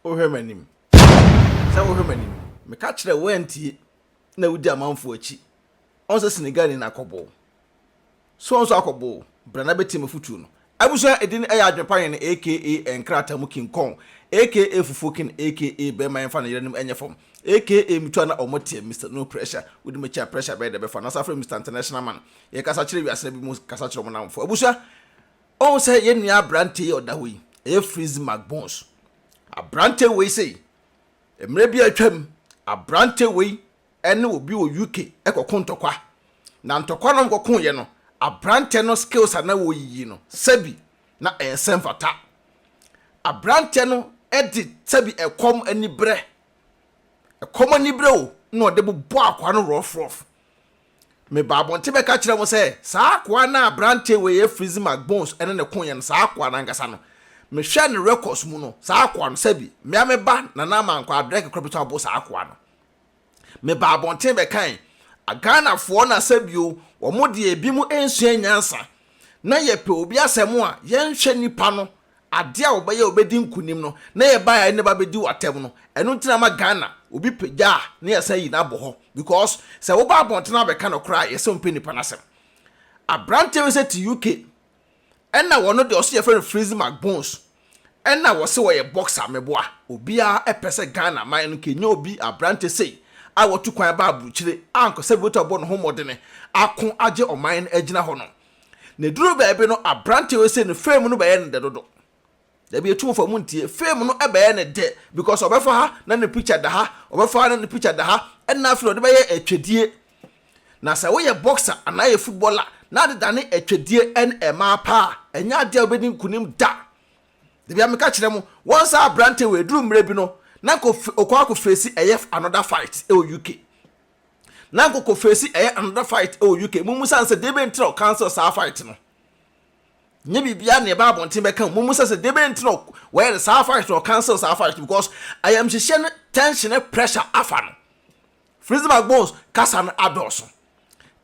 ohwemanim sa ohwemanim me ka kire wantie na wudi amanfo achi onse Senegal ni nakobo so onso akobo brana betim futu no abuso edin aya adwepan ne aka enkrata mu King Kong aka fufokin aka be man fa na yerenim enyefom aka mitwa na omotie Mr No Pressure wudi me cha pressure be de be fa na safre Mr International Man ye kasa kire wiase bi mu kasa kire mo namfo abuso onse ye nua brante odahoyi Freezy Macbone abrante we say emre bi atwam abrante we ene obi o UK ekokon ntokwa na ntokwa no nkokon ye no abrante no skills ana wo yiyi no sabi na ensem fata abrante no edi sabi ekom anibre o no de bo akwa no rough me babonte be ka kire mo say sa akwa na abrante we ye Freezy Macbone ene ne kon ye no sa akwa na ngasa no me hwe ne records mu no sa akwa no sabi me ameba na na mankwa adrek kropito abo sa akwa no me babonte be kan agana fo na sabio wo mo de ebi mu ensua nyansa na ye pe obi asem a ye nhwe nipa no ade a obaye obedi nkunim no na ye ba ya ne ba bedi watem no eno ntina ma Ghana obi pegya na ye say na bo ho because se wo ba bonte na be kan okra ye se mpe nipa na sem abrante we say to UK enna wono de oso ye friend Freezy Macbone enna wo se wo ye boxer meboa obi a epese Ghana man no kenye obi abrante say I want to kwan ba bruchire anko se voto bo no homodene akon age oman agina ho no ne duro ba ebe no abrante we say no fame no ba ye ne dodo da bi etu fo mu ntie fame no e ba ye ne de because obefa ha na ne picture da ha obefa ha na ne picture da ha en na afro de ba ye atwedie na se wo ye boxer ana ye footballer na de dane atwedie en ema pa enya de obedi nkunim da de bi ameka kire mu once abrante we duro mre bi no na ko okwa ko face another fight e UK na ko face another fight e UK mumu sanse debe ntro cancel sa fight no nye bibia na ba bonten be kan mumu sanse debe ntro where sa fight or cancel sa fight because I am shishing tension and pressure afa no Freezy Macbone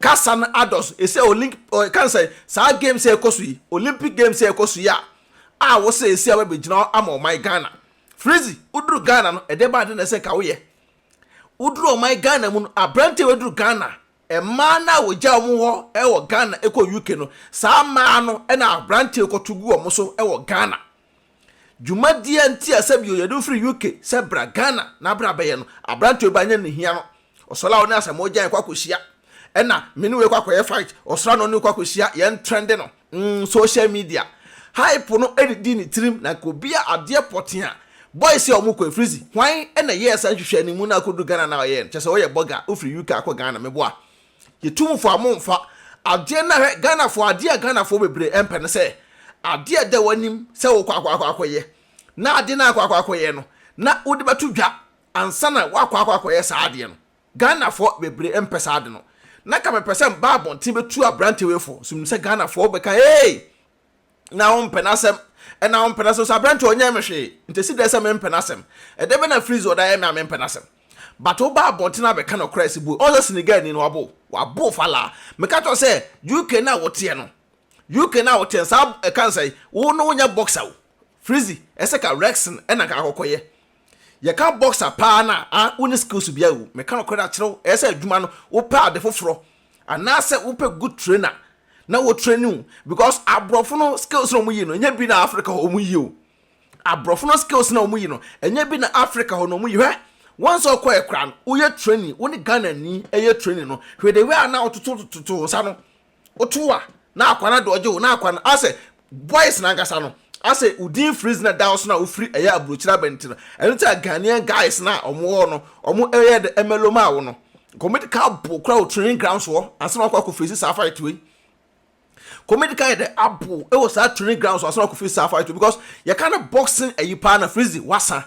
kasan ados e say Olympic or can say sa game say ekosu yi Olympic games say ekosu ya a wo say esi aba begina am my Ghana Freezy udru Ghana no edeba de na se ka wo ye udru my Ghana mu abrante we dru Ghana e ma na wo ja omo ho e wo Ghana e ko UK no sa ma no e na abrante ko tugu omo so e wo Ghana jumadi anti asabio ye do free UK se bra Ghana na bra be ye no abrante ba nya ne hia no osola wo na asamo jan kwa kosia e na menu we kwa ye fight osora no ne kwa kosia ye trend no social media hype no edidi ni trim na ko bia ade potia boys say omuko Freezy hwan na yes ahwehwe ni mu na kodu Ghana na ye chese wo ye boga ofri UK akọ Ghana meboa ye tumfo amomfa ade na Ghana fo ade Ghana fo bebre empe ne se ade de wanim se wo kwakwa ye na ade na kwakwa ye no na wodi batu dwa ansa na wakwa ye sa ade no Ghana fo bebre empe sa ade no na ka mepesem ba bonti betu abrante we fo sum se Ghana fo be ka hey na on penasem and now penasem so abrante onya mehwe ntesi de se me penasem e de be na Freezy oda ye me penasem but o ba bontina be kana crazy bu o Senegal ni no wabo Falaa me ka to say UK na wote no UK na wote sa e kan say wo no nya boxer Freezy e se ka Rexon e na ka akokoye ye ka boxer pa na uni skills bia wo me ka no kwada kire e se adwuma no wo pa ade foforo ana se wo pa good trainer na wo training because abrofo no skills no mu yi no nya bi na Africa ho mu yi o abrofo no skills no mu yi no enya bi na Africa ho no mu yi hwe once o kwa ekran wo ye training wo ni Ghana ni ye training no hwe de we na ototo sa no otoa na akwana de oje wo na akwana ase boys na ngasa no ase udin Freezy na down so na wo free eya abrochira benti no eno ta Ghanaian guys na omo no omo eye de emeloma wo no comedy camp crowd training grounds wo ase na kwa ko Freezy sa fight we comedy kind the apple it was that training grounds so I feel fight because you kind of boxing and you partner Freezy wasa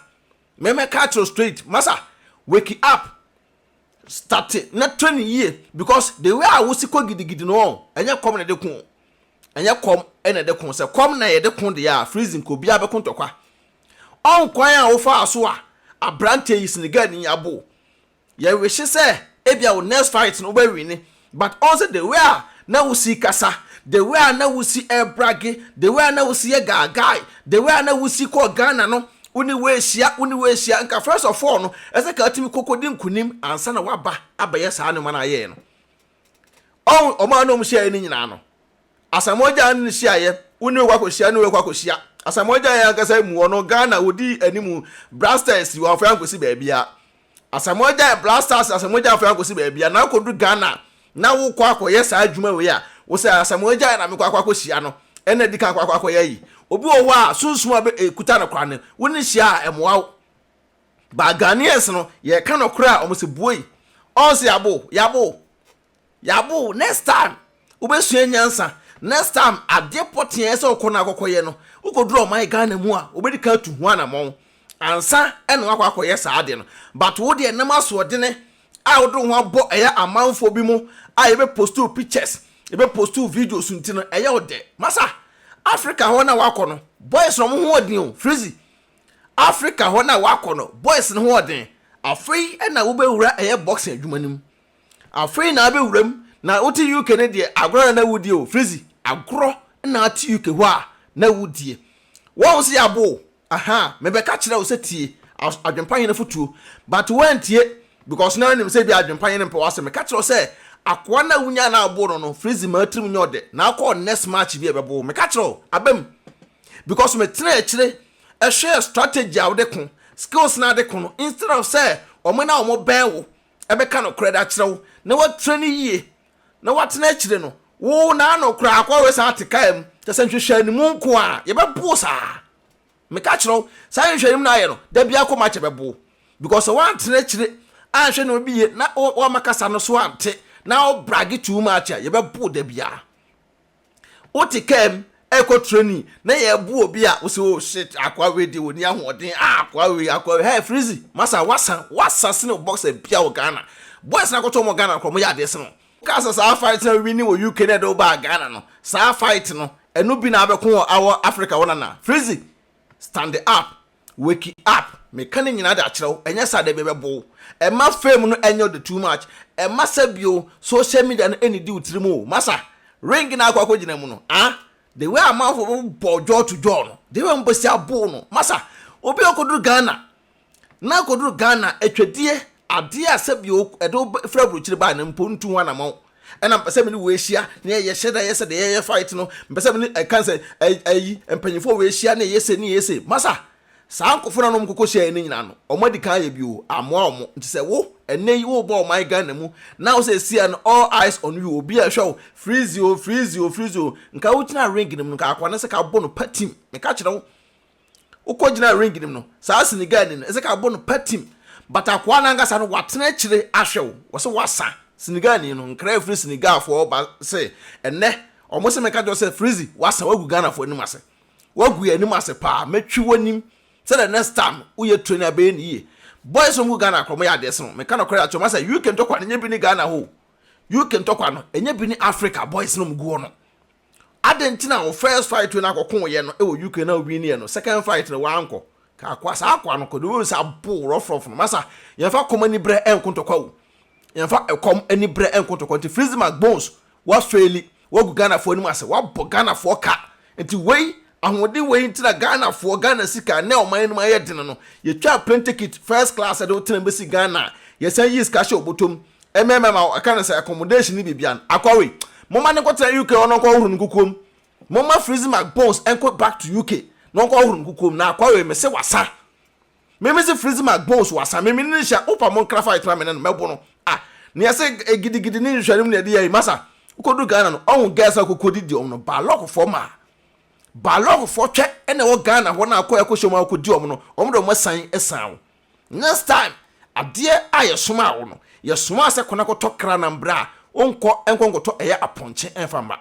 me catch you straight massa wake up start it not 20 years because the way I was ko gidigidi no enya come na de kun enya come na de kun say come na ye de kun de ya Freezy ko bia be kun tokwa on kwan a wo fa so a abrante yi Senegal ni Yabo ye wish say ebia wo next fight no be win but also the way na wo see kasa the way na wo see air brage the way na wo see guy the way na wo see ko Ghana no uni we shia nka first of all no ese ka timi kokodi nkunim ansa na waba abaye saa ne mana ye no o ma no mshia ni nyina no asamoja ni shia ye uni we kwakoshia ni we kwakoshia asamoja ya nkasa mu ono Ghana odi animu Blasters wa fa ankosi ba bia asamoja Blasters asamoja fa ankosi ba bia na kodu Ghana na wo kwakoye saa adwuma we a wo say asamoja na me kwakoshia no ene di kan kwakoye yi obi o wa sunsun abe ekuta na kwa ne woni hia emoa ba Ghanaians no ye ka no kra o mo se buoi on se yabo next time obesua nyansa next time ade poten se okona akokoye no ukodro my Ghana mu a obedi ka tu ho anamon ansa eno akwakoye sa ade no but wo de enam aso de ne a wo do ho abo eya amanfo bi mu a ye be postu pictures ye be postu videos ntino eya ode masa Africa ho na wakono boys no ho odin o Freezy Africa ho na wakono boys no ho odin afei na wo be wura eye boxing adwumanim afei na be wuram na oti UK ne de agro na wudi o Freezy agro na ati UK ho a na wudie won se Yabo aha me be ka kire wo se tie adwempan ne fotuo but when tie because na nim se bi adwempan ne mpe wase me ka kire wo se akwa na wunya na abo no Freezy matrim nyode na akọ next match bi ebebo me ka kire abem because me tena akire a share strategy awde ko skills na de ko no instead of say omo na omo ben wo ebe ka no credit kire wo na wa train yie na wa tena akire no wo na no kra akwa we sa atikam te se nhwehwe ni mu nko a ye bebo sa me ka kire sa nhwehwe ni na ye no da bia ko match bebo because one tena akire a hwe no bi ye na o makasa no so ante now brag too much ya be bu da bia otikem eko training na ye bu obi a wo se oh shit akwa we de oni ahoden akwa hey Freezy masa wasa sene boxer bia wo Ghana boys na koto mo Ghana ko mo ya de sene kasa sa fight na wini wo UK na do ba Ghana no sa fight no enu bi na abeko awo Africa wona na Freezy stand up wake up me kan nyina da kirew enya sa da bebo e ma fame no enyo the too much e ma sabio social media no eni di utrimo masa ring na akwa gina mu no the way am for bojo to john the way mbosi abo no masa obi okoduru Ghana na okoduru Ghana etwadie ade asabio edo frabro kire ba na mpontu ho anamon ena mpese me ni we hia na ye sheda yese de ye fight no mpese me ni cancer ayi empanyifo we hia na yese masa saa nkofo no mkoko hia ni nyina no omadi kan ye bio amoa omo nti se wo ene yi wo bo my Ghana mu na wo se sia no all eyes on you obi a hwe Freezy nka wo tina ring nim no ka akwa na se ka bo no patim me ka kire wo ukogina ring nim no saa Senɛgalɛse no se ka bo no patim but akwa na ngasa no watena kire ahwe wo se wasa Senɛgalɛse no nkra free Senegal for ba se ene omo se me ka jo se Freezy wasa wagu Ghana for nim ase wagu anim ase pa metwi wonim say the next time uye trainer be ni boys from Ghana kromo ya deso me kana kwara choma say you can talk kwa enye bi ni Ghana ho you can talk kwa no enye bi ni Africa boys no mguo no adentina o first fight we na akokon ye no e wo UK na obi ni ye no second fight no wa anko ka kwa sa akwa no ko do sa bo rough no masa ye fa kom ani bre enkonto kwa wo ye fa kom ani bre enkonto kwa nti Freezy Macbone wa faili wa gu Ghana fo ni mase wa bo Ghana fo ka nti wei ahode we ntina Ghana for Ghana sika na o man no aye den no ye twa plane ticket first class at hotel embassy Ghana ye san yi ska she obotom ma aka na say accommodation ni bibian akwawe mama ne kwota UK ono kwa huru nkukom mama Freezy Macbone enko back to UK no kwa huru nkukom na akwawe me se wasa me se Freezy Macbone wasa me ni sha opa mon craft fight na me no mebo no ne se gidigidi ni hwarim ne de yi masa ukodu Ghana no on gesa kokodi di on no ba lock for ma balog for twe ene wo Ghana ho na akọ ekoshoma akodi om no omdo mo san esan next time ade aye soma wo no ye soma ase kona ko tokra na mbra onko enkonko to eye aponche enfamba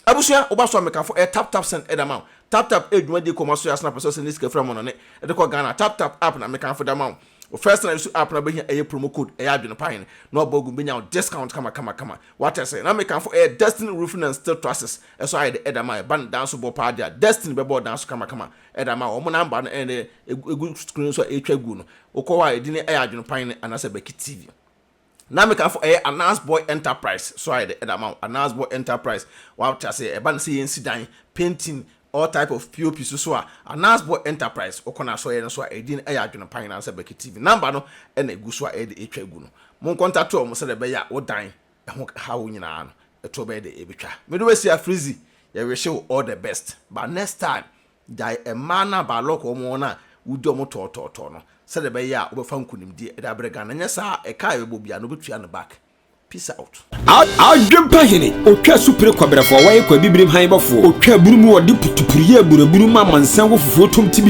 abusua obaso mekafo tap send edama tap edwuma de komaso ya snap so send iska from no ne de ko Ghana tap app na mekafo dama o first time you app na be here promo code adwenepahen no bogu benya discount kama what I say na mekafo Destiny Roofing and Steel Trusses eso I de edama ban dance bo pa dia Destiny be bo dance kama edama o mo number no ene egu screen so etwa gu no okowa edi ne adwenepahen anase BeckyTv na mekafo Announce Boy Enterprise so I de edama Announce Boy Enterprise what I say ban say yensi dan painting all type of POP so a Anasbo Enterprise okona so ye no so edin e ya AdwenePaheneTv na se BeckyTv number no e na egu so a e de etwa egu no mon contact o mo se de be ya wo dan e ho ha wo nyina no e to be de e betwa me do we see a Freezy ye wish you all the best but next time dai e mana ba lock o mo na wudi o mo to no se de be ya wo be fa nkunimdi e da brega na nya sa e ka e bobia no betua no back. Peace out. AdwenePahene otwa supre kwabrafo waye kwa bibrim han bafo otwa burumu wode putupuriye buraburu ma mansan wo fufuo tom tibi